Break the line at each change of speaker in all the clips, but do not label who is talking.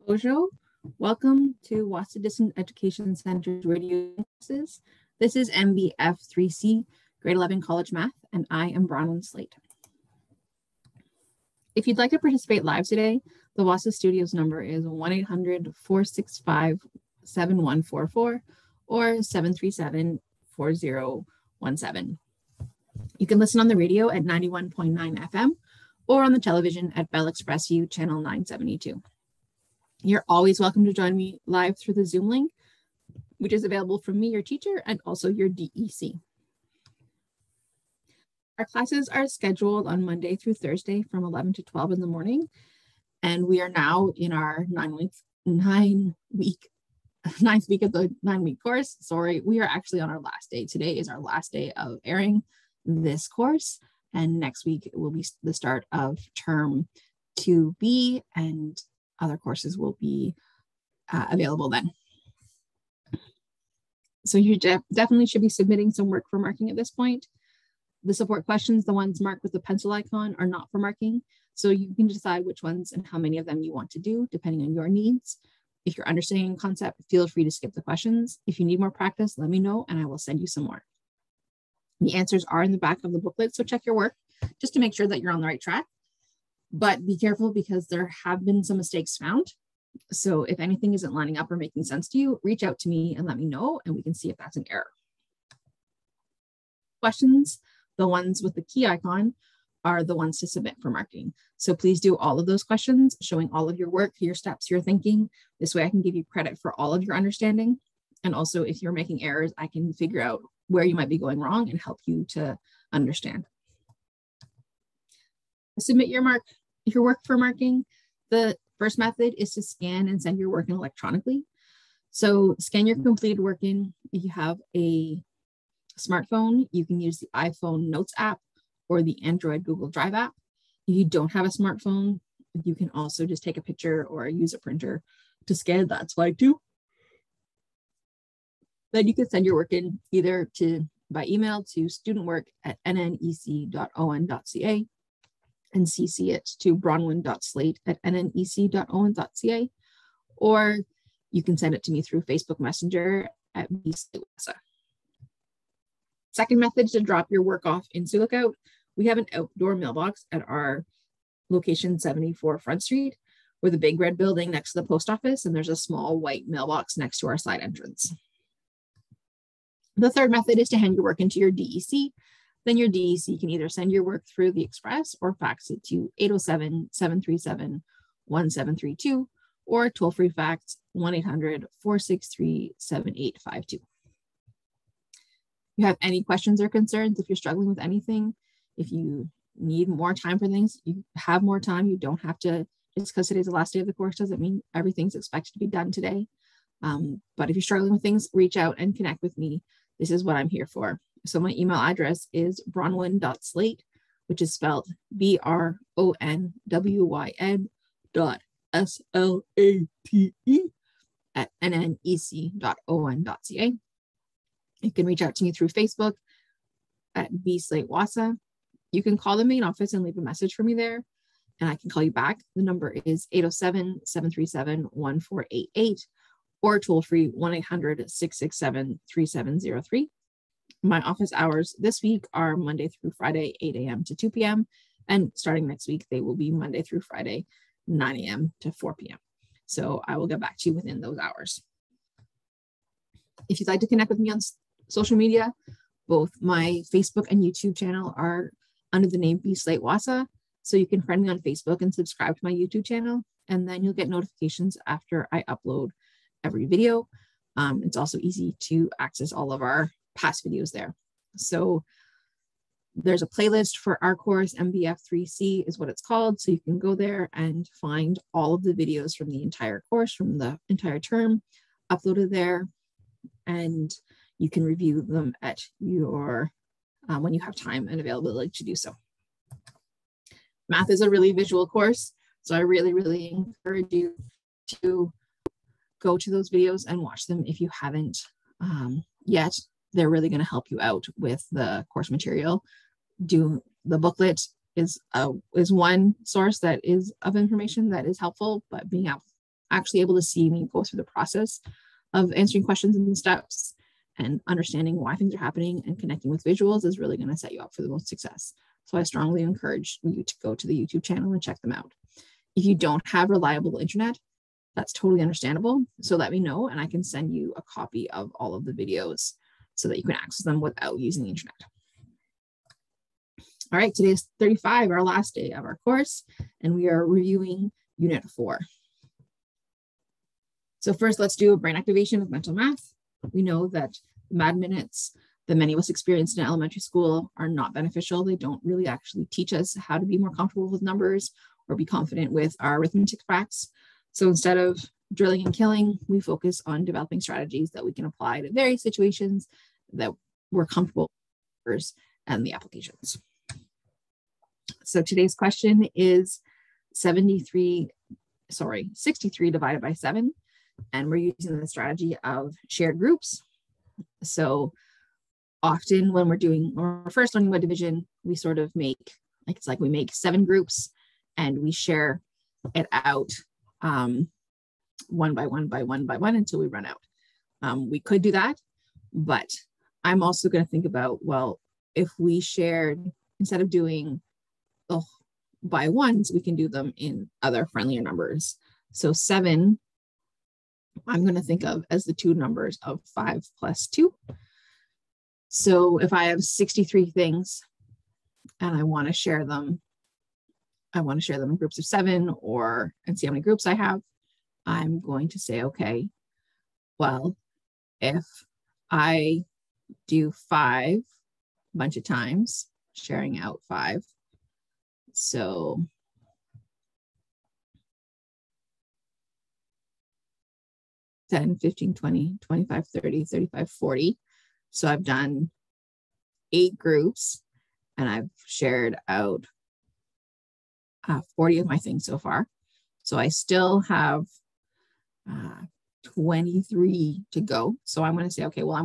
Bonjour. Welcome to Wahsa Distance Education Center's radio classes. This is MBF3C, grade 11 college math, and I am Bronwyn Slate. If you'd like to participate live today, the Wahsa Studios number is 1-800-465-7144 or 737-4017. You can listen on the radio at 91.9 FM or on the television at Bell Express View channel 972. You're always welcome to join me live through the Zoom link, which is available from me, your teacher, and also your DEC. Our classes are scheduled on Monday through Thursday from 11 to 12 in the morning. And we are now in our ninth week of the 9-week course. Sorry, we are actually on our last day. Today is our last day of airing this course. And next week will be the start of term 2B, and other courses will be available then. So you definitely should be submitting some work for marking at this point. The support questions, the ones marked with the pencil icon, are not for marking. So you can decide which ones and how many of them you want to do, depending on your needs. If you're understanding the concept, feel free to skip the questions. If you need more practice, let me know and I will send you some more. The answers are in the back of the booklet, so check your work just to make sure that you're on the right track. But be careful because there have been some mistakes found. So if anything isn't lining up or making sense to you, reach out to me and let me know, and we can see if that's an error. Questions, the ones with the key icon, are the ones to submit for marking. So please do all of those questions, showing all of your work, your steps, your thinking. This way I can give you credit for all of your understanding. And also if you're making errors, I can figure out where you might be going wrong and help you to understand. Submit your work for marking. The first method is to scan and send your work in electronically. So scan your completed work in. If you have a smartphone, you can use the iPhone Notes app or the Android Google Drive app. If you don't have a smartphone, you can also just take a picture or use a printer to scan. That's fine too. Then you can send your work in either by email to studentwork@nnec.on.ca and CC it to bronwyn.slate@nnec.on.ca, or you can send it to me through Facebook Messenger at Wahsa. Second method is to drop your work off in Sioux Lookout. We have an outdoor mailbox at our location 74 Front Street. We're the big red building next to the post office, and there's a small white mailbox next to our side entrance. The third method is to hand your work into your DEC. Then your DEC can either send your work through the Express or fax it to 807-737-1732 or toll-free fax 1-800-463-7852. If you have any questions or concerns, if you're struggling with anything, if you need more time for things, you have more time. You don't have to, just because today's the last day of the course doesn't mean everything's expected to be done today. But if you're struggling with things, reach out and connect with me. This is what I'm here for. So my email address is bronwyn.slate, which is spelled BRONWYN.SLATE@nnec.on.ca. You can reach out to me through Facebook at @bslatewahsa. You can call the main office and leave a message for me there, and I can call you back. The number is 807-737-1488 or toll free 1-800-667-3703. My office hours this week are Monday through Friday, 8 a.m. to 2 p.m. And starting next week, they will be Monday through Friday, 9 a.m. to 4 p.m. So I will get back to you within those hours. If you'd like to connect with me on social media, both my Facebook and YouTube channel are under the name Slate Wahsa. So you can friend me on Facebook and subscribe to my YouTube channel, and then you'll get notifications after I upload every video. It's also easy to access all of our past videos there. So there's a playlist for our course, MBF3C is what it's called. So you can go there and find all of the videos from the entire course, from the entire term, uploaded there, and you can review them at your when you have time and availability to do so. Math is a really visual course, so I really encourage you to go to those videos and watch them if you haven't yet. They're really going to help you out with the course material. The booklet is one source that is of information that is helpful, but being actually able to see me go through the process of answering questions and steps and understanding why things are happening and connecting with visuals is really going to set you up for the most success. So I strongly encourage you to go to the YouTube channel and check them out. If you don't have reliable internet, that's totally understandable. So let me know and I can send you a copy of all of the videos so that you can access them without using the internet. All right, today is 35, our last day of our course, and we are reviewing Unit 4. So first, let's do a brain activation of mental math. We know that the math minutes that many of us experienced in elementary school are not beneficial. They don't really actually teach us how to be more comfortable with numbers or be confident with our arithmetic facts. So instead of drilling and killing, we focus on developing strategies that we can apply to various situations that we're comfortable with and the applications. So today's question is 63 divided by 7. And we're using the strategy of shared groups. So often when we're first learning about division, we sort of make, we make 7 groups and we share it out one by one by one by one until we run out. We could do that, but I'm also going to think about, well, if we shared, instead of doing by ones, we can do them in other friendlier numbers. So 7, I'm going to think of as the 2 numbers of 5 plus 2. So if I have 63 things and I want to share them in groups of 7 and see how many groups I have, I'm going to say, okay, well, if I do 5 a bunch of times, sharing out 5, so 10, 15, 20, 25, 30, 35, 40. So I've done 8 groups and I've shared out 40 of my things so far. So I still have 23 to go. So I'm going to say, okay, well,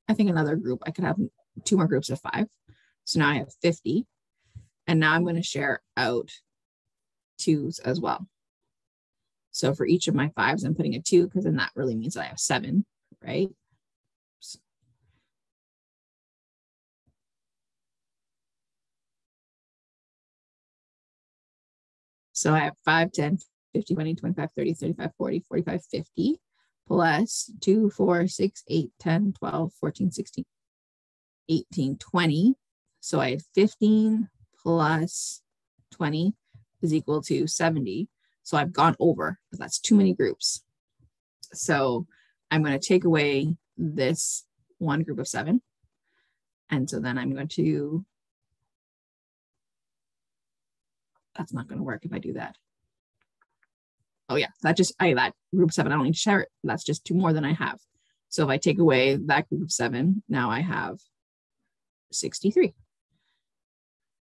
I think another group, I could have 2 more groups of 5. So now I have 50. And now I'm going to share out 2s as well. So for each of my 5s, I'm putting a 2 because then that really means that I have 7, right? So I have 5, 10, 15, 20, 25, 30, 35, 40, 45, 50, plus 2, 4, 6, 8, 10, 12, 14, 16, 18, 20. So I had 15 plus 20 is equal to 70. So I've gone over, but that's too many groups. So I'm going to take away this one group of 7. And so then I'm going to, that's not going to work if I do that. Oh yeah, that group 7, I don't need to share it. That's just 2 more than I have. So if I take away that group of 7, now I have 63.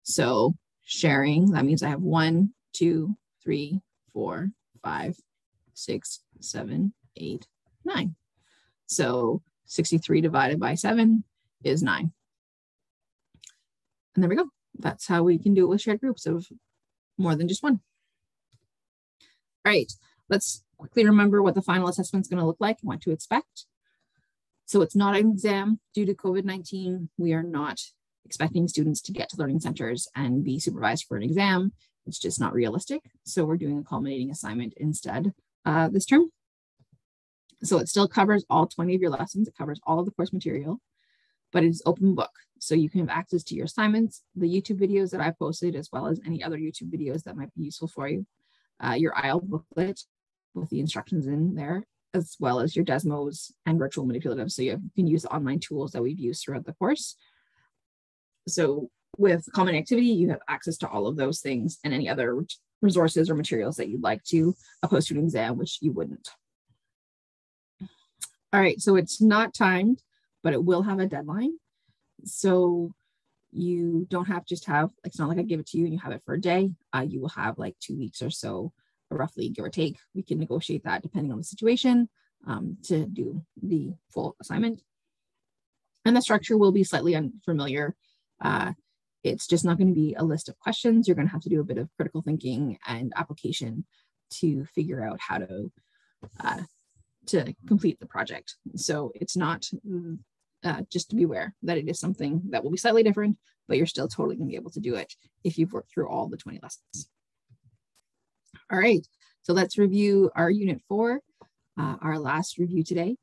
So sharing, that means I have 1, 2, 3, 4, 5, 6, 7, 8, 9. So 63 divided by 7 is 9. And there we go. That's how we can do it with shared groups of more than just 1. All right, let's quickly remember what the final assessment is going to look like and what to expect. So it's not an exam due to COVID-19. We are not expecting students to get to learning centers and be supervised for an exam. It's just not realistic. So we're doing a culminating assignment instead this term. So it still covers all 20 of your lessons. It covers all of the course material, but it's open book. So you can have access to your assignments, the YouTube videos that I've posted, as well as any other YouTube videos that might be useful for you, your IEL booklet with the instructions in there, as well as your Desmos and virtual manipulatives. So you can use the online tools that we've used throughout the course. So with Common Activity, you have access to all of those things and any other resources or materials that you'd like to oppose to an exam, which you wouldn't. All right, so it's not timed, but it will have a deadline. So you don't have just have, it's not like I give it to you and you have it for a day. You will have like 2 weeks or so, roughly, give or take. We can negotiate that depending on the situation to do the full assignment. And the structure will be slightly unfamiliar. It's just not going to be a list of questions. You're going to have to do a bit of critical thinking and application to figure out how to complete the project. So it's not, just to be aware that it is something that will be slightly different, but you're still totally going to be able to do it if you've worked through all the 20 lessons. All right, so let's review our Unit 4, our last review today.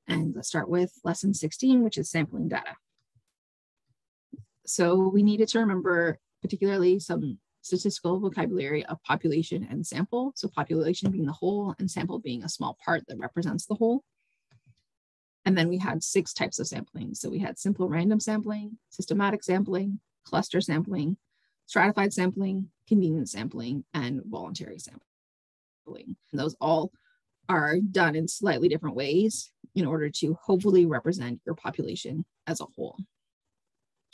And let's start with lesson 16, which is sampling data. So we needed to remember particularly some statistical vocabulary of population and sample. So population being the whole and sample being a small part that represents the whole. And then we had 6 types of sampling. So we had simple random sampling, systematic sampling, cluster sampling, stratified sampling, convenient sampling, and voluntary sampling. And those all are done in slightly different ways in order to hopefully represent your population as a whole.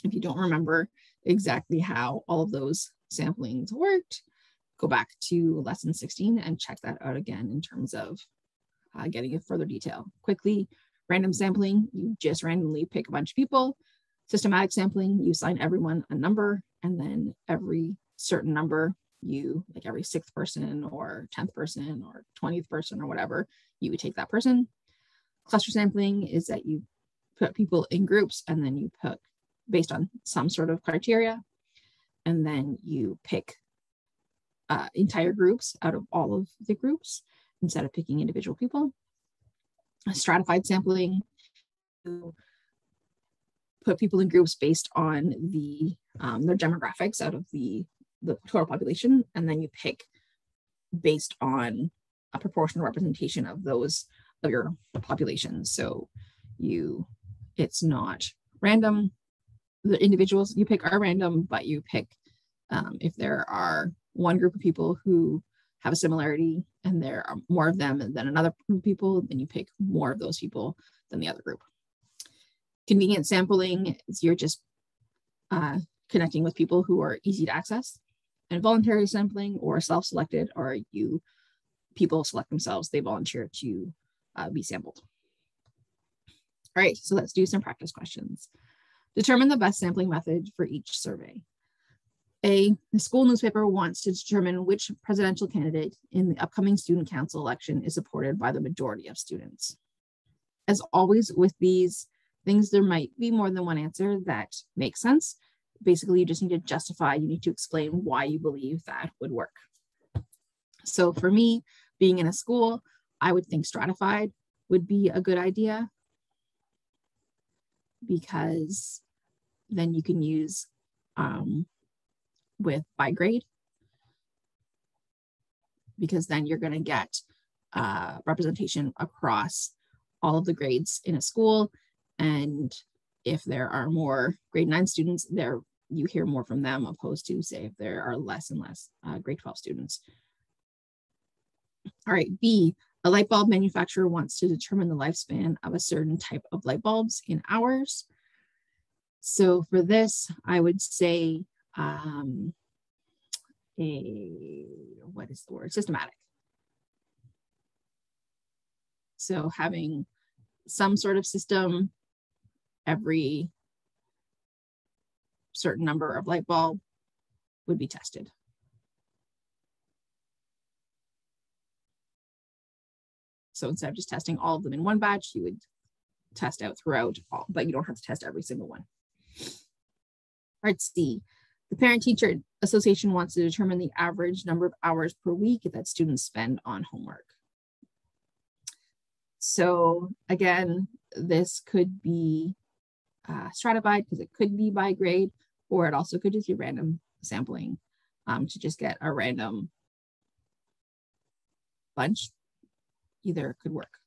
If you don't remember exactly how all of those samplings worked, go back to lesson 16 and check that out again in terms of getting in further detail. Quickly, random sampling, you just randomly pick a bunch of people. Systematic sampling, you assign everyone a number, and then every certain number, you, like every 6th person or 10th person or 20th person or whatever, you would take that person. Cluster sampling is that you put people in groups and then you put based on some sort of criteria, and then you pick entire groups out of all of the groups instead of picking individual people. Stratified sampling, you put people in groups based on their demographics out of the total population, and then you pick based on a proportional representation of those of your population. So it's not random. The individuals you pick are random, but you pick if there are one group of people who have a similarity and there are more of them than another group of people, then you pick more of those people than the other group. Convenient sampling is you're just connecting with people who are easy to access. And voluntary sampling or self-selected are people select themselves, they volunteer to be sampled. All right, so let's do some practice questions. Determine the best sampling method for each survey. A, the school newspaper wants to determine which presidential candidate in the upcoming student council election is supported by the majority of students. As always with these things, there might be more than one answer that makes sense. Basically, you just need to justify, you need to explain why you believe that would work. So for me, being in a school, I would think stratified would be a good idea, because then you can use with by grade, because then you're going to get representation across all of the grades in a school. And if there are more grade 9 students there, you hear more from them, opposed to, say, if there are less and less grade 12 students. All right, B, a light bulb manufacturer wants to determine the lifespan of a certain type of light bulbs in hours. So for this, I would say systematic. So having some sort of system, every certain number of light bulb would be tested. So instead of just testing all of them in one batch, you would test out throughout all, but you don't have to test every single one. Part C, the Parent-Teacher Association wants to determine the average number of hours per week that students spend on homework. So again, this could be stratified because it could be by grade, or it also could just be random sampling to just get a random bunch. Either could work.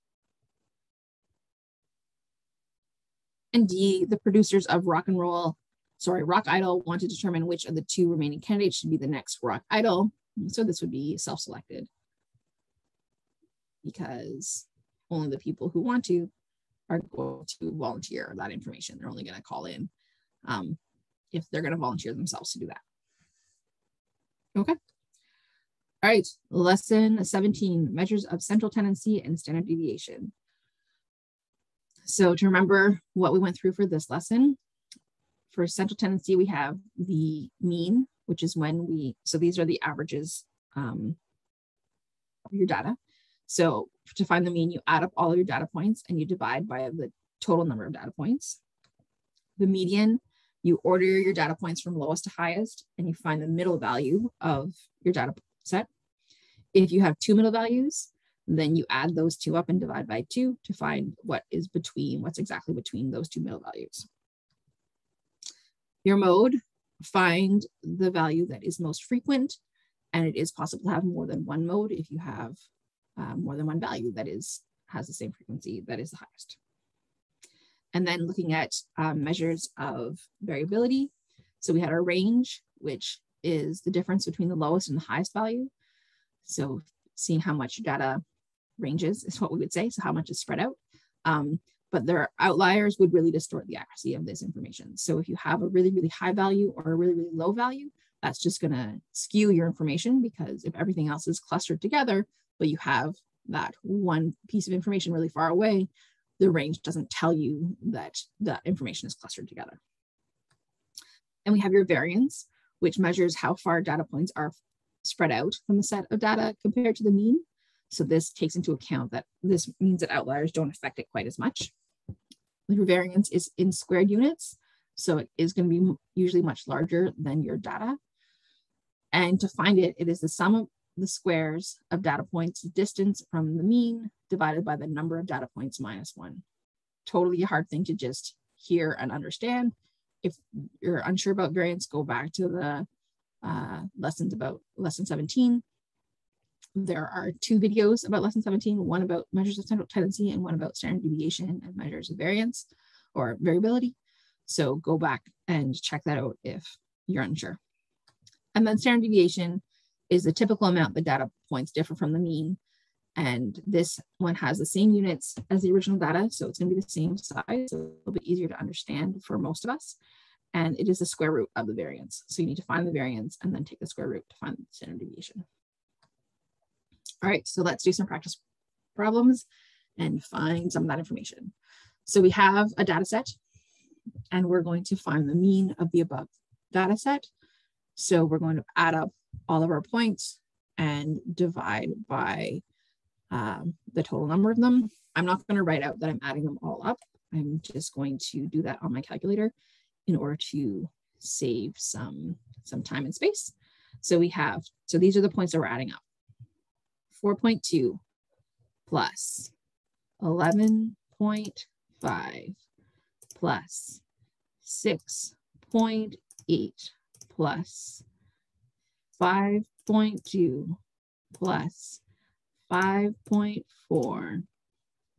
And D, the producers of Rock Idol want to determine which of the 2 remaining candidates should be the next Rock Idol. So this would be self-selected, because only the people who want to are going to volunteer that information. They're only going to call in if they're going to volunteer themselves to do that. Okay. All right, lesson 17, measures of central tendency and standard deviation. So to remember what we went through for this lesson, for central tendency, we have the mean, which is when so these are the averages your data. So to find the mean, you add up all of your data points and you divide by the total number of data points. The median, you order your data points from lowest to highest and you find the middle value of your data set. If you have two middle values, then you add those two up and divide by 2 to find what's exactly between those two middle values. Your mode, find the value that is most frequent, and it is possible to have more than one mode if you have more than one value that has the same frequency that is the highest. And then looking at measures of variability. So we had our range, which is the difference between the lowest and the highest value. So seeing how much data ranges is what we would say, so how much is spread out. But their outliers would really distort the accuracy of this information. So if you have a really, really high value or a really, really low value, that's just going to skew your information, because if everything else is clustered together, but you have that one piece of information really far away, the range doesn't tell you that the information is clustered together. And we have your variance, which measures how far data points are spread out from the set of data compared to the mean. So this takes into account that this means that outliers don't affect it quite as much. Your variance is in squared units, so it is going to be usually much larger than your data. And to find it, it is the sum of the squares of data points distance from the mean divided by the number of data points minus 1. Totally a hard thing to just hear and understand. If you're unsure about variance, go back to the lessons about lesson 17. There are 2 videos about lesson 17, one about measures of central tendency and one about standard deviation and measures of variance or variability. So go back and check that out if you're unsure. And then standard deviation is the typical amount the data points differ from the mean. And this one has the same units as the original data, so it's going to be the same size, so a little bit easier to understand for most of us. And it is the square root of the variance. So you need to find the variance and then take the square root to find the standard deviation. All right, so let's do some practice problems and find some of that information. So we have a data set and we're going to find the mean of the above data set. So we're going to add up all of our points and divide by the total number of them. I'm not going to write out that I'm adding them all up. I'm just going to do that on my calculator in order to save some time and space. So these are the points that we're adding up. 4.2 plus 11.5 plus 6.8 plus 5.2 plus 5.4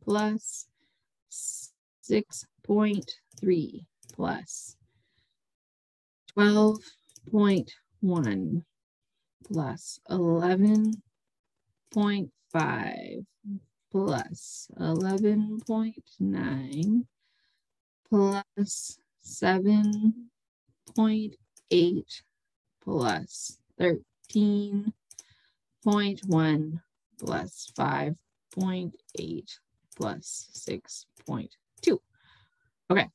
plus 6.3 plus 12.1 plus 11.5 plus 11.9 plus 7.8 plus 13.1 plus 5.8 plus 6.2. Okay,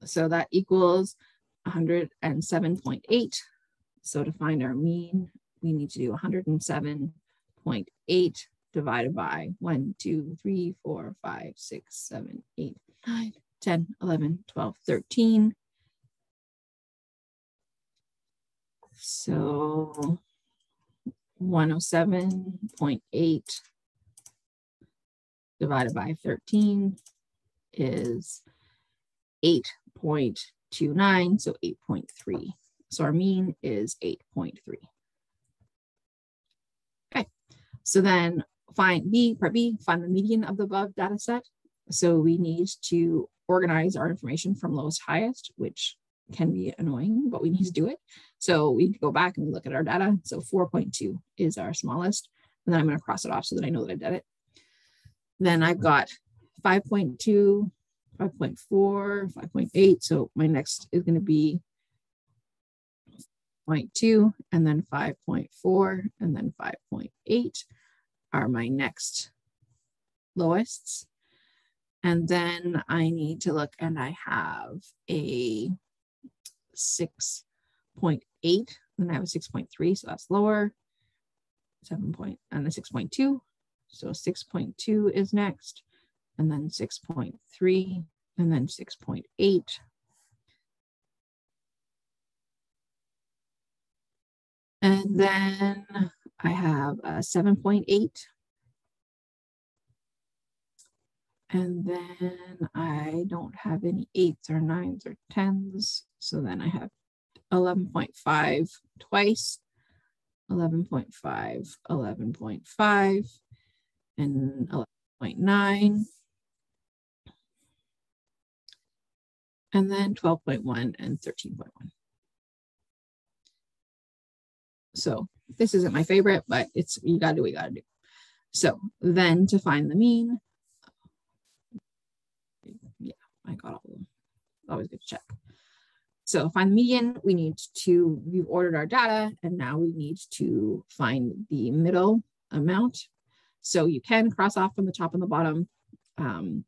so that equals 107.8. So to find our mean, we need to do 107.8 divided by 1, 2, 3, 4, 5, 6, 7, 8, 9, 10, 11, 12, 13. So 107.8 divided by 13 is 8.29, so 8.3. So our mean is 8.3. Okay, so then part B, find the median of the above data set. So we need to organize our information from lowest to highest, which can be annoying, but we need to do it. So we go back and look at our data. So 4.2 is our smallest, and then I'm going to cross it off so that I know that I did it. Then I've got 5.2, 5.4, 5.8. So my next is going to be 0.2, and then 5.4, and then 5.8 are my next lowest. And then I need to look, and I have a 6.8, and I have a 6.3, so that's lower. and then 6.2. So 6.2 is next, and then 6.3, and then 6.8. And then I have a 7.8. And then I don't have any 8s or 9s or 10s. So then I have 11.5 twice, 11.5, 11.5, and 11.9. And then 12.1 and 13.1. So this isn't my favorite, but it's, you gotta do what you gotta do. So then to find the mean, yeah, I got all of them. Always good to check. So find the median, we've ordered our data, and now we need to find the middle amount. So you can cross off from the top and the bottom.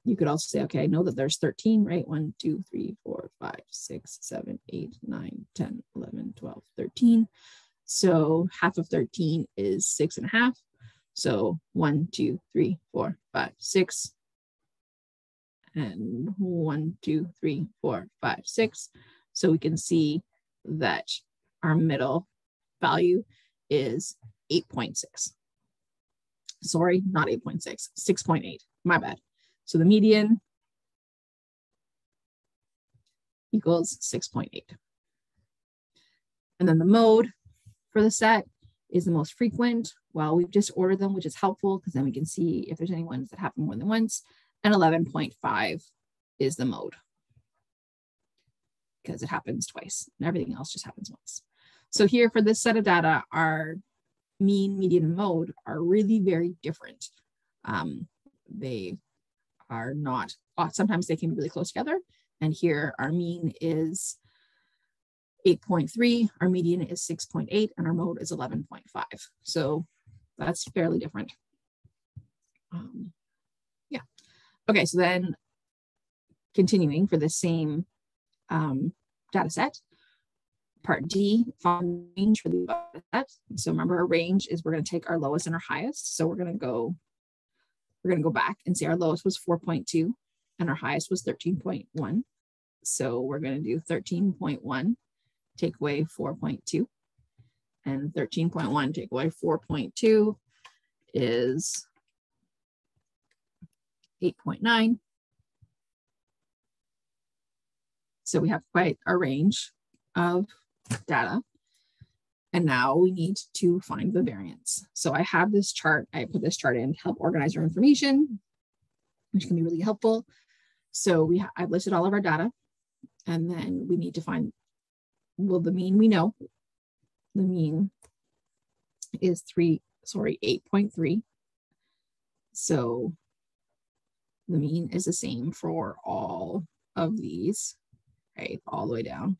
You could also say, okay, I know that there's 13, right? 1, 2, 3, 4, 5, 6, 7, 8, 9, 10, 11, 12, 13. So half of 13 is 6.5. So 1, 2, 3, 4, 5, 6. And 1, 2, 3, 4, 5, 6. So we can see that our middle value is 8.6. Sorry, not 8.6, 6.8. My bad. So the median equals 6.8. And then the mode for the set is the most frequent. Well, we've just ordered them, which is helpful because then we can see if there's any ones that happen more than once. And 11.5 is the mode because it happens twice and everything else just happens once. So here for this set of data, our mean, median, and mode are really very different. They are not, sometimes they can be really close together. And here our mean is 8.3, our median is 6.8, and our mode is 11.5. So that's fairly different. Yeah. Okay, so then continuing for the same data set, part D, find range for the data set. So remember, our range is we're going to take our lowest and our highest. So we're going to go back and see our lowest was 4.2 and our highest was 13.1. So we're going to do 13.1, take away 4.2, and 13.1 take away 4.2 is 8.9. So we have quite a range of data. And now we need to find the variance. So I have this chart. I put this chart in to help organize our information, which can be really helpful. So I've listed all of our data, and then we need to find, well, the mean we know. The mean is 8.3. So the mean is the same for all of these, right, all the way down.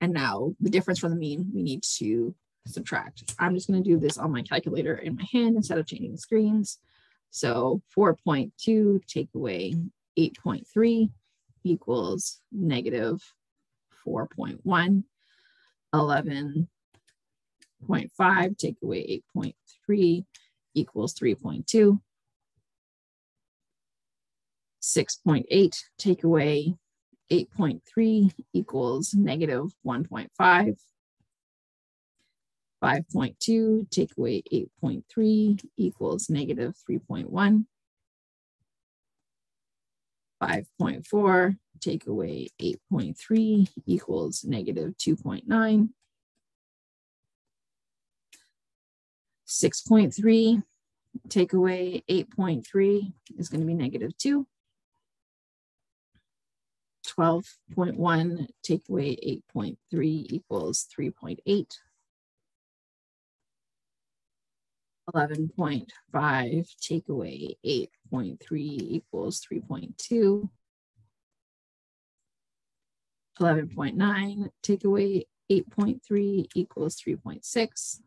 And now the difference from the mean, we need to subtract. I'm just going to do this on my calculator in my hand instead of changing the screens. So 4.2 take away 8.3 equals negative 4.1. 11.5 take away 8.3 equals 3.2. 6.8 take away 8.3 equals negative 1.5. 5.2 take away 8.3 equals negative 3.1. 5.4 take away 8.3 equals negative 2.9. 6.3 take away 8.3 is going to be negative 2. 12.1 take away 8.3 equals 3.8. 11.5 take away 8.3 equals 3.2. 11.9 take away 8.3 equals 3.6.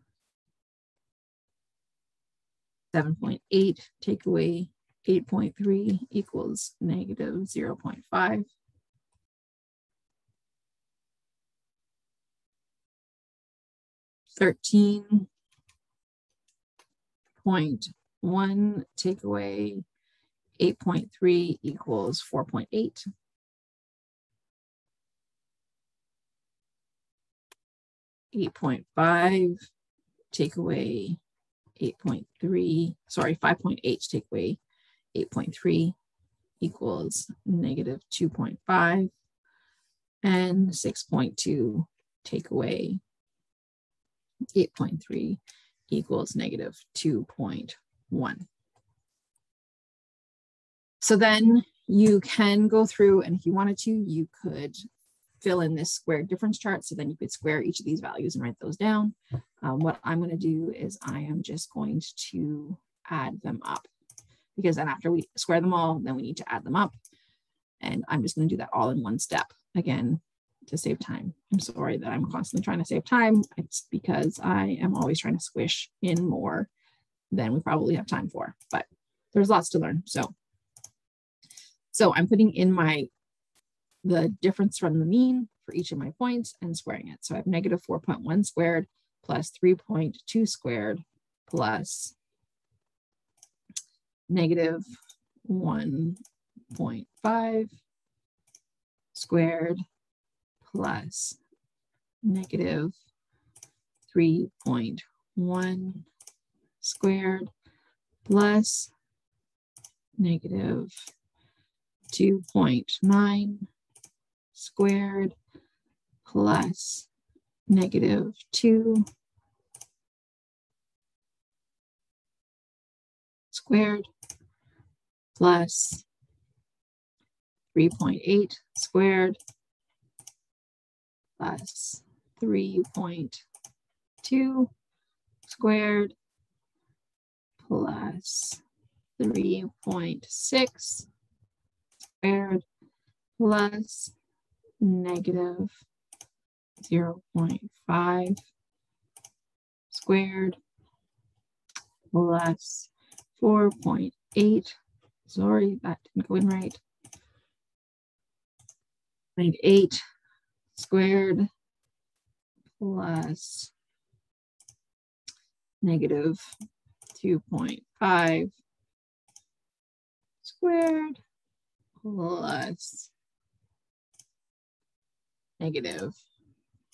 7.8 take away 8.3 equals negative 0.5. 13 8.1 take away 8.3 equals 4.8. 8.5 take away 8.3, sorry, 5.8 take away 8.3 equals negative 2.5. And 6.2 take away 8.3 equals negative 2.1. So then you can go through, and if you wanted to, you could fill in this square difference chart. So then you could square each of these values and write those down. What I'm going to do is I am just going to add them up, because then after we square them all, then we need to add them up. And I'm just going to do that all in one step, again, to save time. I'm sorry that I'm constantly trying to save time. It's because I am always trying to squish in more than we probably have time for, but there's lots to learn. So I'm putting in the difference from the mean for each of my points and squaring it. So I have negative 4.1 squared plus 3.2 squared plus negative 1.5 squared plus negative 3.1 squared plus negative 2.9 squared plus negative 2 squared plus 3.8 squared plus 3.2 squared plus 3.6 squared plus negative 0.5 squared plus 4.8, sorry, that didn't go in right, 0.8 squared plus negative 2.5 squared plus negative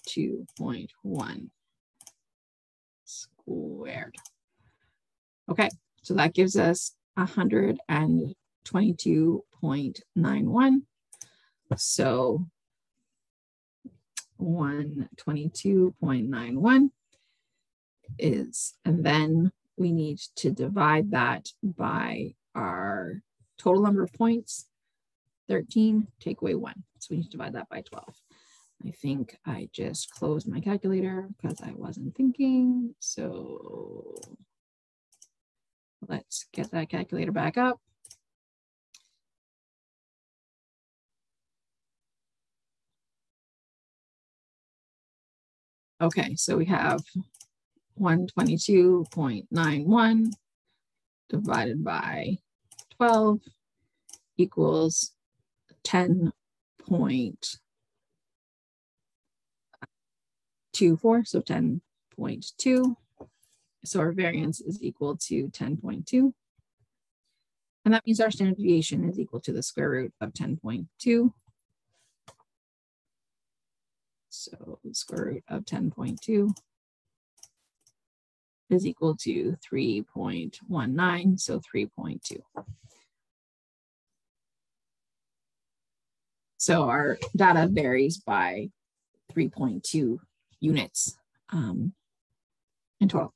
2.1 squared. Okay, so that gives us 122.91. So 122.91 is, and then we need to divide that by our total number of points, 13, take away 1. So we need to divide that by 12. I think I just closed my calculator because I wasn't thinking. So let's get that calculator back up. Okay, so we have 122.91 divided by 12 equals 10.24, so 10.2. So our variance is equal to 10.2. And that means our standard deviation is equal to the square root of 10.2. So the square root of 10.2 is equal to 3.19, so 3.2. So our data varies by 3.2 units in total.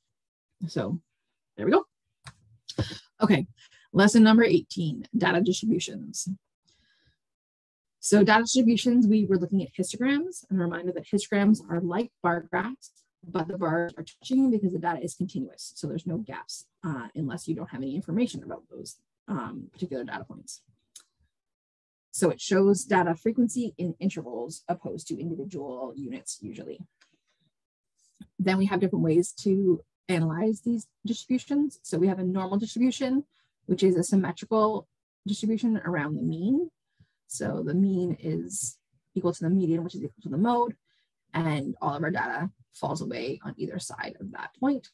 So there we go. Okay, lesson number 18, data distributions. So data distributions, we were looking at histograms, and a reminder that histograms are like bar graphs, but the bars are touching because the data is continuous. So there's no gaps unless you don't have any information about those particular data points. So it shows data frequency in intervals opposed to individual units usually. Then we have different ways to analyze these distributions. So we have a normal distribution, which is a symmetrical distribution around the mean. So the mean is equal to the median, which is equal to the mode, and all of our data falls away on either side of that point.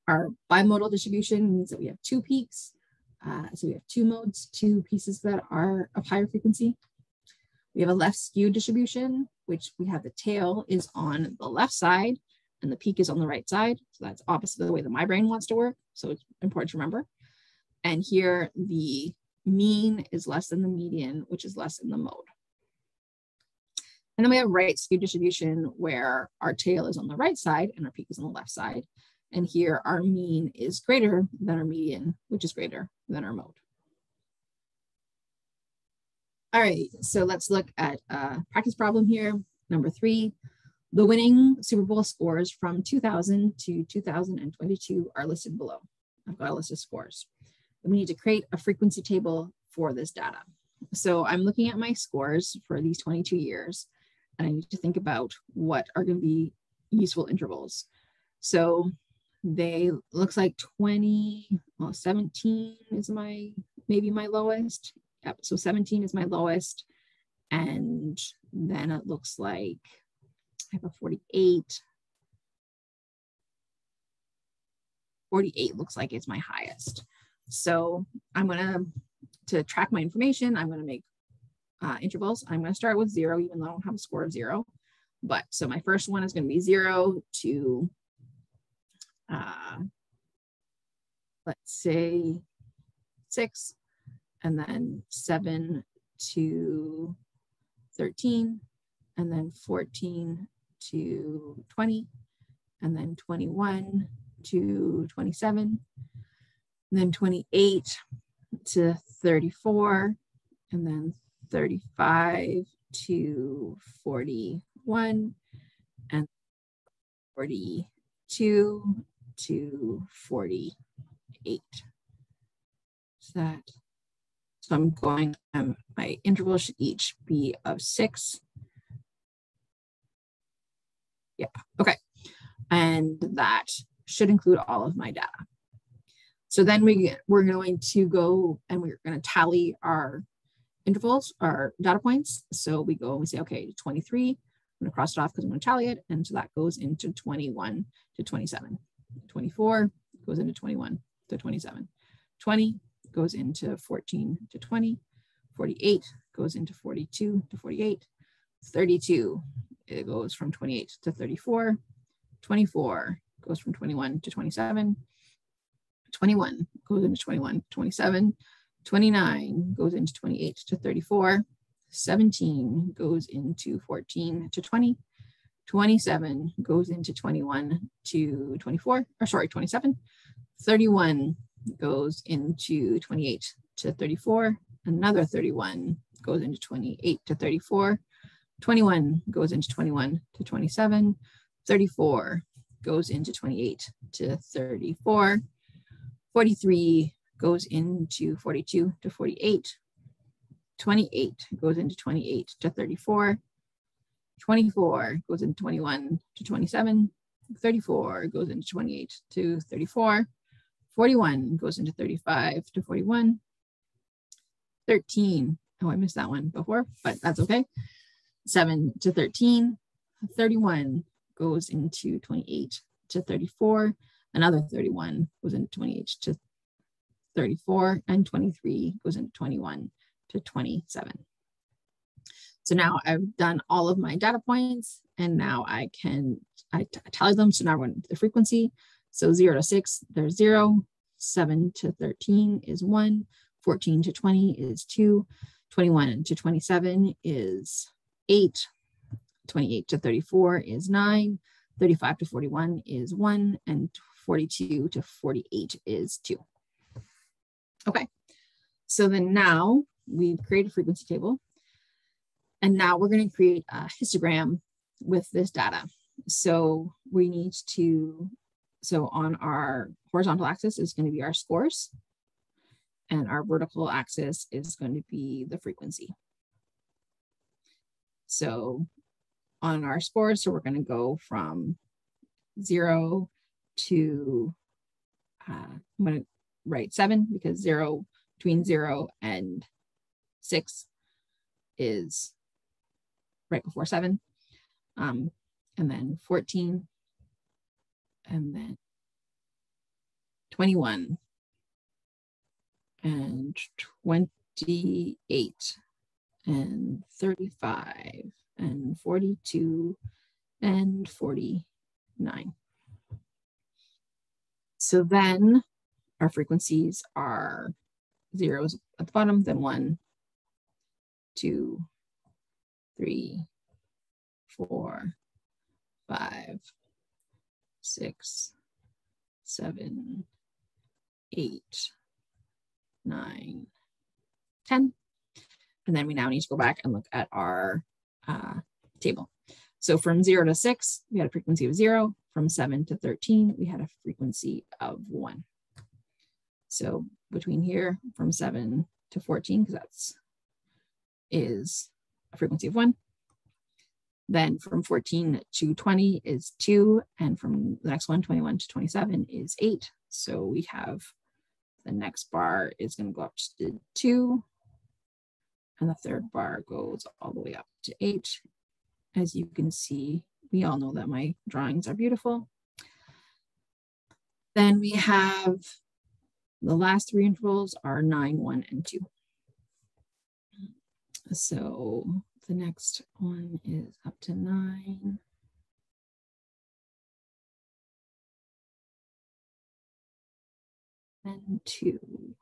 Our bimodal distribution means that we have two peaks. So we have two modes, two pieces that are of higher frequency. We have a left skewed distribution, which we have the tail is on the left side and the peak is on the right side. So that's opposite of the way that my brain wants to work. So it's important to remember. And here the mean is less than the median, which is less than the mode. And then we have right skewed distribution where our tail is on the right side and our peak is on the left side. And here our mean is greater than our median, which is greater than our mode. All right, so let's look at a practice problem here. Number 3, the winning Super Bowl scores from 2000 to 2022 are listed below. I've got a list of scores. And we need to create a frequency table for this data. So I'm looking at my scores for these 22 years, and I need to think about what are going to be useful intervals. So they looks like 17 is maybe my lowest. Yep, so 17 is my lowest. And then it looks like I have a 48. 48 looks like it's my highest. So I'm to track my information, I'm gonna make intervals. I'm gonna start with 0, even though I don't have a score of 0. But so my first one is gonna be 0 to, let's say 6, and then 7 to 13, and then 14 to 20, and then 21 to 27, and then 28 to 34, and then 35 to 41, and 42 to 48. So I'm going, my intervals should each be of 6. Yep, okay. And that should include all of my data. So then we're going to go and we're going to tally our intervals, our data points. So we go and we say, okay, 23, I'm going to cross it off because I'm going to tally it. And so that goes into 21 to 27. 24 goes into 21 to 27. 20 goes into 14 to 20. 48 goes into 42 to 48. 32, it goes from 28 to 34. 24 goes from 21 to 27. 21 goes into 21 to 27. 29 goes into 28 to 34. 17 goes into 14 to 20. 27 goes into 21 to 24, or sorry, 27. 31 goes into 28 to 34. Another 31 goes into 28 to 34. 21 goes into 21 to 27. 34 goes into 28 to 34. 43 goes into 42 to 48. 28 goes into 28 to 34. 24 goes into 21 to 27. 34 goes into 28 to 34. 41 goes into 35 to 41. 13, oh, I missed that one before, but that's okay. 7 to 13. 31 goes into 28 to 34. Another 31 goes into 28 to 34, and 23 goes into 21 to 27. So now I've done all of my data points, and now I tally them. So now we're going to the frequency. So 0 to 6, there's 0. 7 to 13 is 1. 14 to 20 is 2. 21 to 27 is 8. 28 to 34 is 9. 35 to 41 is 1. And 42 to 48 is 2. Okay, so then now we've created a frequency table. And now we're going to create a histogram with this data. So we need to, so on our horizontal axis is going to be our scores, and our vertical axis is going to be the frequency. So on our scores, so we're going to go from 0 to, I'm going to write 7 because between 0 and 6 is right before 7, and then 14, and then 21, and 28, and 35, and 42, and 49. So then our frequencies are zeros at the bottom, then 1, 2, 3, 4, 5, 6, 7, 8, 9, 10. And then we now need to go back and look at our table. So from 0 to 6, we had a frequency of 0. From 7 to 13, we had a frequency of 1. So between here, from 7 to 14, because that's is a frequency of 1. Then from 14 to 20 is 2. And from the next one, 21 to 27 is 8. So we have the next bar is going to go up to 2. And the third bar goes all the way up to 8. As you can see, we all know that my drawings are beautiful. Then we have the last 3 intervals are 9, 1, and 2. So the next one is up to 9. And 2.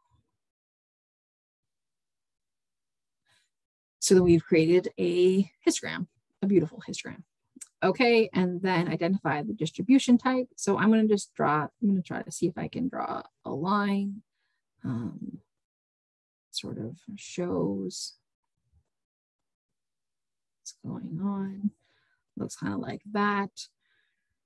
So then we've created a histogram, a beautiful histogram. Okay, and then identify the distribution type. So I'm going to just draw, I'm going to try to see if I can draw a line. Sort of shows what's going on. Looks kind of like that.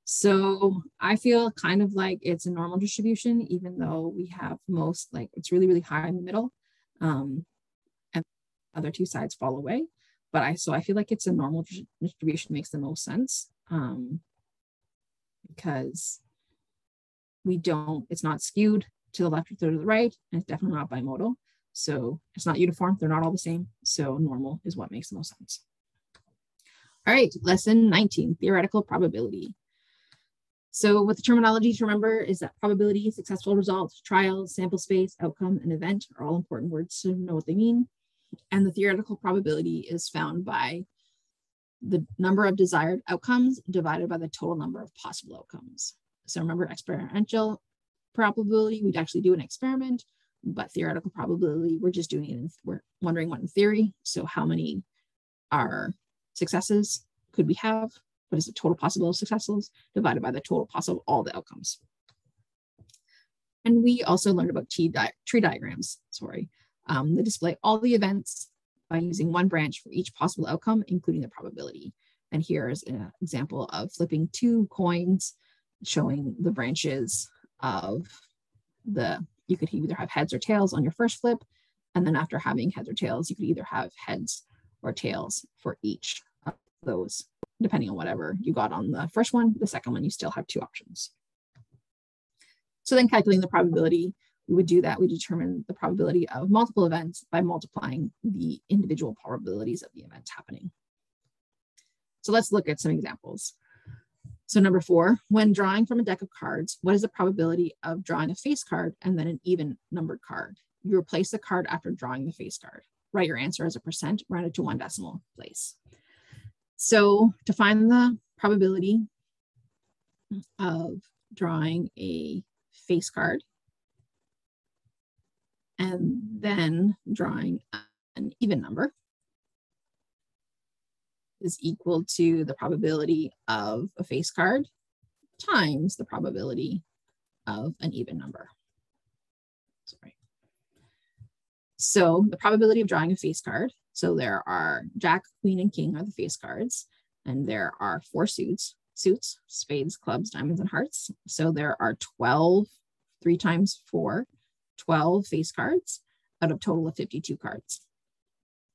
So I feel kind of like it's a normal distribution, even though we have most, like it's really, really high in the middle. And the other 2 sides fall away. But I feel like it's a normal distribution, makes the most sense because it's not skewed to the left or to the right, and it's definitely not bimodal. So it's not uniform, they're not all the same. So normal is what makes the most sense. All right, lesson 19, theoretical probability. So what the terminology to remember is that probability, successful result, trial, sample space, outcome, and event are all important words to know what they mean. And the theoretical probability is found by the number of desired outcomes divided by the total number of possible outcomes. So remember, experiential probability, we'd actually do an experiment, but theoretical probability, we're just doing it, we're wondering what in theory. So how many are successes could we have? What is the total possible successes divided by the total possible all the outcomes? And we also learned about tree diagrams, that display all the events by using one branch for each possible outcome, including the probability. And here is an example of flipping 2 coins, showing the branches of you could either have heads or tails on your first flip. And then after having heads or tails, you could either have heads or tails for each of those, depending on whatever you got on the first one. The second one, you still have 2 options. So then calculating the probability, we would do that. We determine the probability of multiple events by multiplying the individual probabilities of the events happening. So let's look at some examples. So number 4, when drawing from a deck of cards, what is the probability of drawing a face card and then an even numbered card? You replace the card after drawing the face card. Write your answer as a percent rounded to 1 decimal place. So to find the probability of drawing a face card and then drawing an even number is equal to the probability of a face card times the probability of an even number. So the probability of drawing a face card. So there are Jack, Queen, and King are the face cards. And there are 4 suits, spades, clubs, diamonds, and hearts. So there are 12, 3 times 4, 12 face cards out of a total of 52 cards.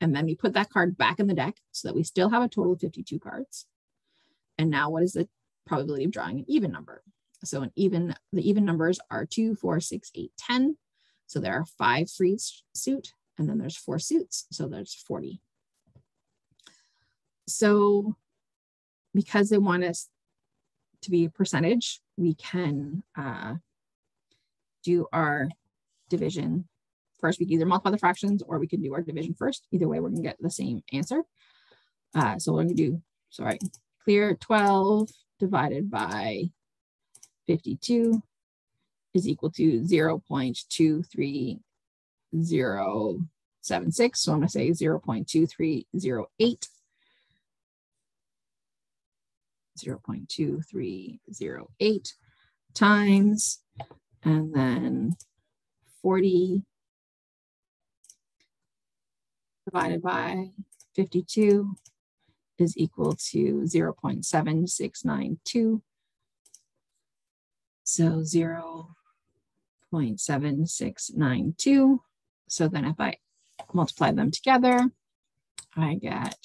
And then we put that card back in the deck so that we still have a total of 52 cards. And now what is the probability of drawing an even number? So the even numbers are 2, 4, 6, 8, 10. So there are 5 for each suit, and then there's 4 suits. So there's 40. So because they want us to be a percentage, we can do our division first. We can either multiply the fractions or we can do our division first. Either way, we're going to get the same answer. So we're going to do, clear 12 divided by 52 is equal to 0.23076. So I'm going to say 0.2308. 0.2308 times, and then 40 divided by 52 is equal to 0.7692. So 0.7692. So then if I multiply them together, I get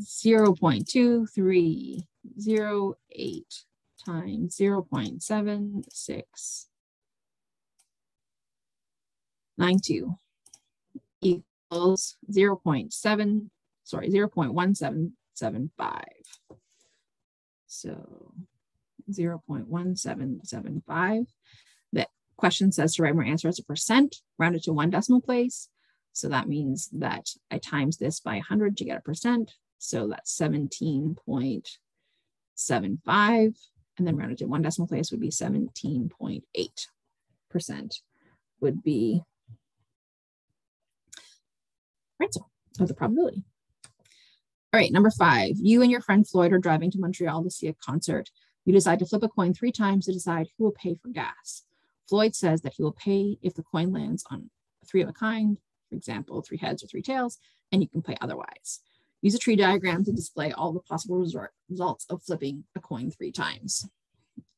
0.2308 times 0.7692 equals 0.1775. So 0.1775. The question says to write my answer as a percent, rounded to one decimal place. So that means that I times this by 100 to get a percent. So that's 17.75. And then rounded to one decimal place would be 17.8% would be answer of the probability. All right, number 5. You and your friend Floyd are driving to Montreal to see a concert. You decide to flip a coin 3 times to decide who will pay for gas. Floyd says that he will pay if the coin lands on 3 of a kind, for example, 3 heads or 3 tails, and you can pay otherwise. Use a tree diagram to display all the possible results of flipping a coin 3 times.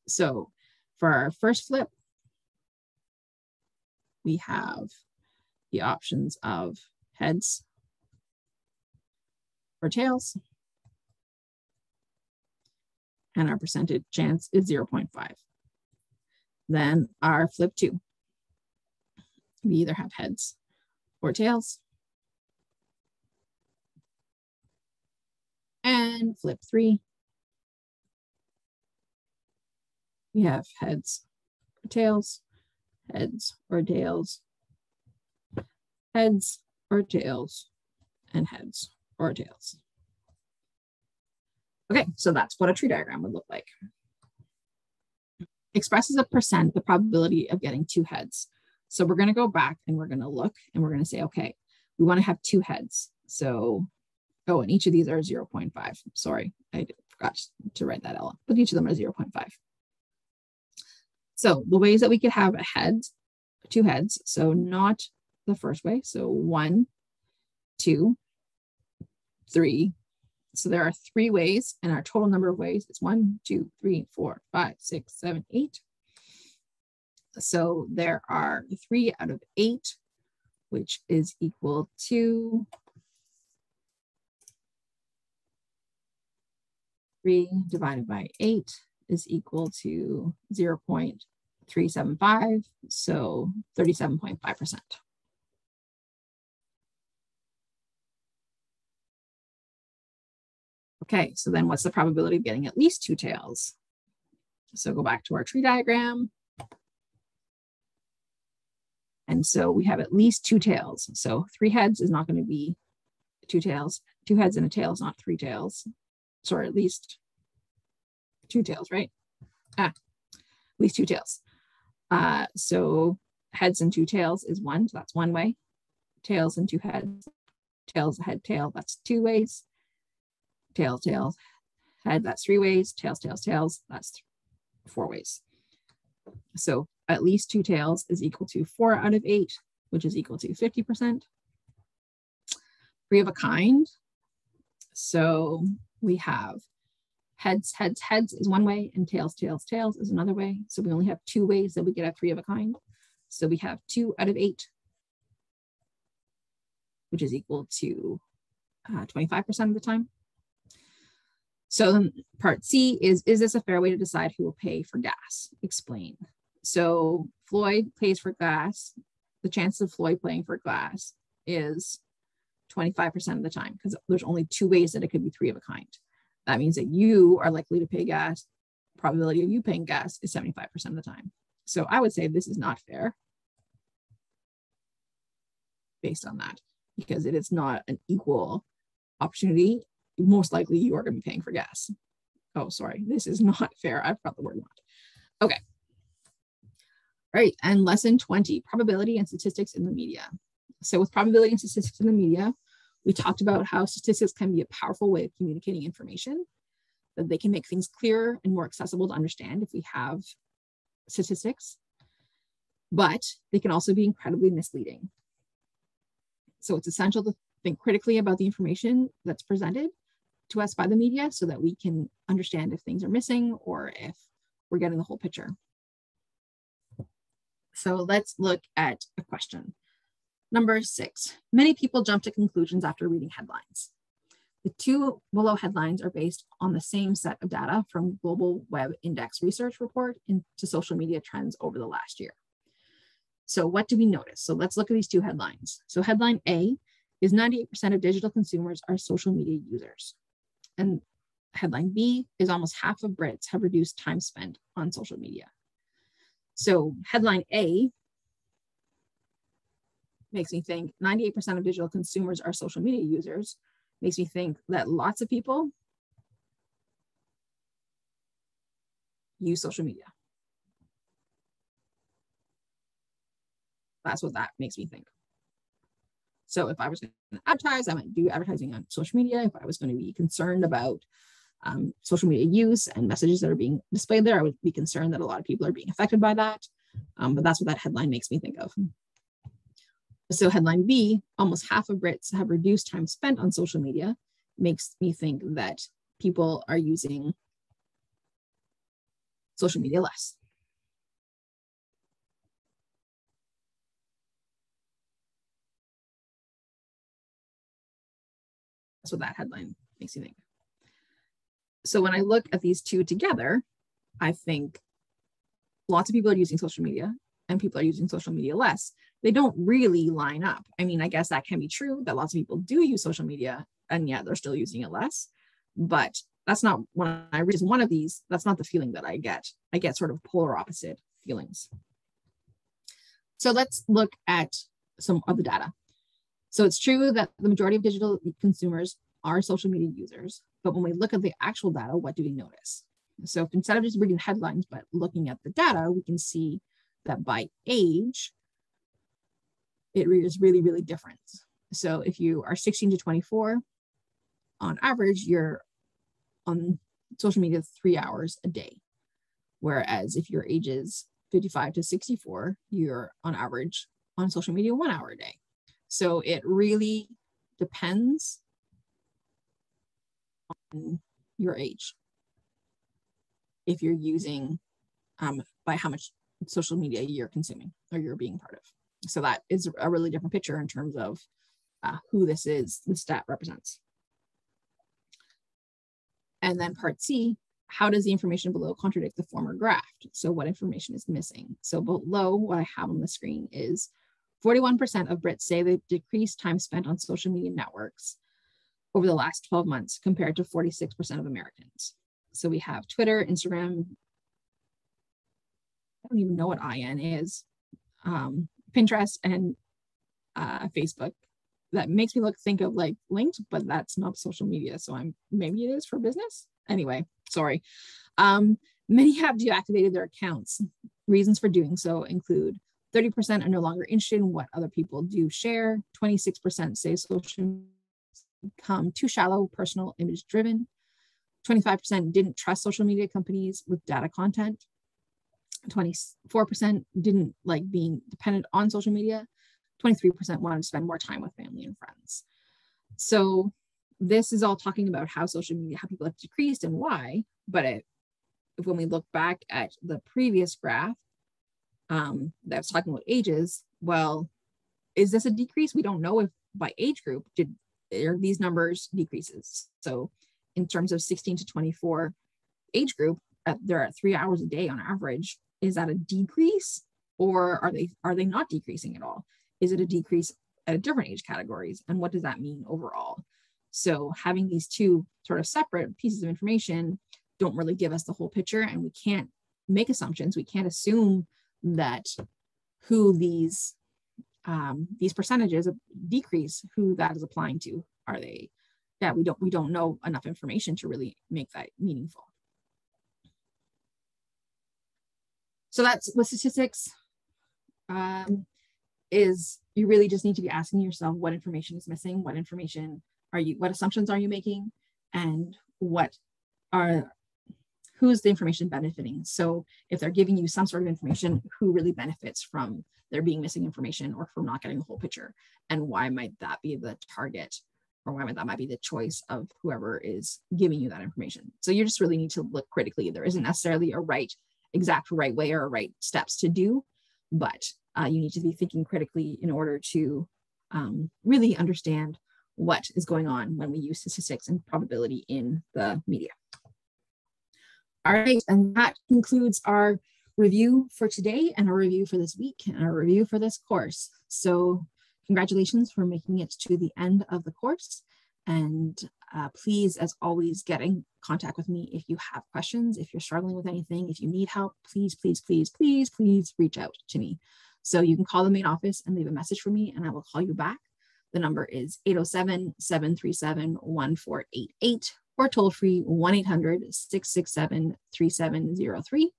So for our first flip, we have the options of heads or tails, and our percentage chance is 0.5. Then our flip 2, we either have heads or tails. And flip 3, we have heads or tails, heads or tails, heads or tails, and heads or tails. Okay, so that's what a tree diagram would look like. Expresses a percent the probability of getting 2 heads. So we're going to go back and we're going to look and we're going to say, okay, we want to have 2 heads. So, oh, and each of these are 0.5. Sorry, I forgot to write that out, but each of them are 0.5. So the ways that we could have a head, 2 heads, so not the first way. So 1, 2, 3. So there are 3 ways, and our total number of ways is 1, 2, 3, 4, 5, 6, 7, 8. So there are 3 out of 8, which is equal to 3 divided by 8 is equal to 0.375, so 37.5%. Okay, so then what's the probability of getting at least 2 tails? So go back to our tree diagram. And so we have at least 2 tails. So 3 heads is not going to be 2 tails. 2 heads and a tail is not 3 tails. Sorry, at least 2 tails, right? At least 2 tails. So heads and 2 tails is 1, so that's 1 way. Tails and 2 heads, tails, head, tail, that's 2 ways. Tails, tails, head, that's 3 ways. Tails, tails, tails, that's 4 ways. So at least 2 tails is equal to 4 out of 8, which is equal to 50%. 3 of a kind. So we have heads, heads, heads is 1 way, and tails, tails, tails is another way. So we only have 2 ways that we get a 3 of a kind. So we have 2 out of 8, which is equal to 25% of the time. So then part C is this a fair way to decide who will pay for gas? Explain. So Floyd pays for gas. The chance of Floyd paying for gas is 25% of the time, because there's only 2 ways that it could be 3 of a kind. That means that you are likely to pay gas. Probability of you paying gas is 75% of the time. So I would say this is not fair based on that, because it is not an equal opportunity. Most likely you are going to be paying for gas. Oh, sorry, this is not fair. I forgot the word not. Okay. All right, and lesson 20, probability and statistics in the media. So with probability and statistics in the media, we talked about how statistics can be a powerful way of communicating information, that they can make things clearer and more accessible to understand if we have statistics, but they can also be incredibly misleading. So it's essential to think critically about the information that's presented to us by the media so that we can understand if things are missing or if we're getting the whole picture. So let's look at a question. Number 6, many people jump to conclusions after reading headlines. The two below headlines are based on the same set of data from Global Web Index Research Report into social media trends over the last year. So what do we notice? So let's look at these two headlines. So headline A is 98% of digital consumers are social media users. And headline B is almost half of Brits have reduced time spent on social media. So headline A makes me think 98% of digital consumers are social media users, makes me think that lots of people use social media. That's what that makes me think. So if I was going to advertise, I might do advertising on social media. If I was going to be concerned about social media use and messages that are being displayed there, I would be concerned that a lot of people are being affected by that. But that's what that headline makes me think of. So headline B, almost half of Brits have reduced time spent on social media, makes me think that people are using social media less. That's what that headline makes me think. So when I look at these two together, I think lots of people are using social media and people are using social media less. They don't really line up. I mean, I guess that can be true that lots of people do use social media and yet they're still using it less. But that's not, when I read one of these, that's not the feeling that I get. I get sort of polar opposite feelings. So let's look at some of the data. So it's true that the majority of digital consumers are social media users, but when we look at the actual data, what do we notice? So if instead of just reading headlines, but looking at the data, we can see that by age, it is really, really different. So if you are 16 to 24, on average, you're on social media 3 hours a day. Whereas if your age is 55 to 64, you're on average on social media 1 hour a day. So it really depends on your age. If you're using, by how much social media you're consuming or you're being part of. So that is a really different picture in terms of who this stat represents. And then part C, how does the information below contradict the former graph? So what information is missing? So below what I have on the screen is 41% of Brits say they've decreased time spent on social media networks over the last 12 months compared to 46% of Americans. So we have Twitter, Instagram, I don't even know what IN is, Pinterest, and Facebook. That makes me think of like linked, but that's not social media. So maybe it is for business. Anyway, sorry. Many have deactivated their accounts. Reasons for doing so include 30% are no longer interested in what other people do share. 26% say social media become too shallow, personal, image driven. 25% didn't trust social media companies with data content. 24% didn't like being dependent on social media. 23% wanted to spend more time with family and friends. So this is all talking about how social media, how people have decreased and why. But when we look back at the previous graph that was talking about ages, well, is this a decrease? We don't know if by age group are these numbers decreases. So in terms of 16 to 24 age group, they're at 3 hours a day on average. Is that a decrease, or are they not decreasing at all? Is it a decrease at different age categories? And what does that mean overall? So having these two sort of separate pieces of information don't really give us the whole picture, and we can't make assumptions. We can't assume that who these percentages of decrease, who that is applying to. Are they, yeah, we don't know enough information to really make that meaningful. So that's with statistics, is you really just need to be asking yourself what information is missing, what assumptions are you making, and who's the information benefiting. So if they're giving you some sort of information, who really benefits from there being missing information or from not getting the whole picture, and why might that be the target, or why might that be the choice of whoever is giving you that information. So you just really need to look critically. There isn't necessarily a exact right way or right steps to do, but you need to be thinking critically in order to really understand what is going on when we use statistics and probability in the media. All right, and that concludes our review for today, and our review for this week, and our review for this course. So congratulations for making it to the end of the course. And please, as always, get in contact with me if you have questions, if you're struggling with anything, if you need help, please, please, please, please, please reach out to me. So you can call the main office and leave a message for me, and I will call you back. The number is 807-737-1488, or toll free 1-800-667-3703.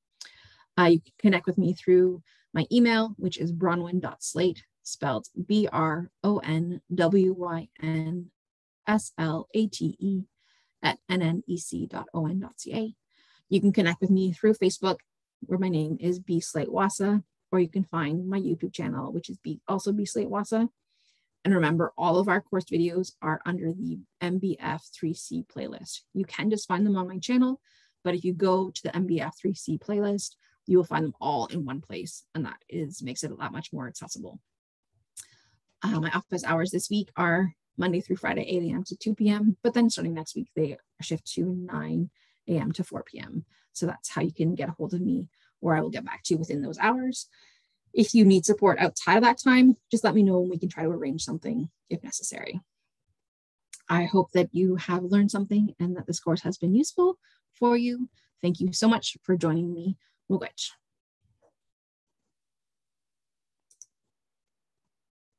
You can connect with me through my email, which is bronwyn.slate, spelled BRONWYNSLATE @nnec.on.ca. You can connect with me through Facebook, where my name is B Slate Wahsa, or you can find my YouTube channel, which is also B Slate Wahsa. And remember, all of our course videos are under the MBF3C playlist. You can just find them on my channel, but if you go to the MBF3C playlist, you will find them all in one place, and that makes it a lot much more accessible. My office hours this week are Monday through Friday, 8 a.m. to 2 p.m. But then starting next week, they shift to 9 a.m. to 4 p.m. So that's how you can get a hold of me, or I will get back to you within those hours. If you need support outside of that time, just let me know and we can try to arrange something if necessary. I hope that you have learned something and that this course has been useful for you. Thank you so much for joining me. Miigwech.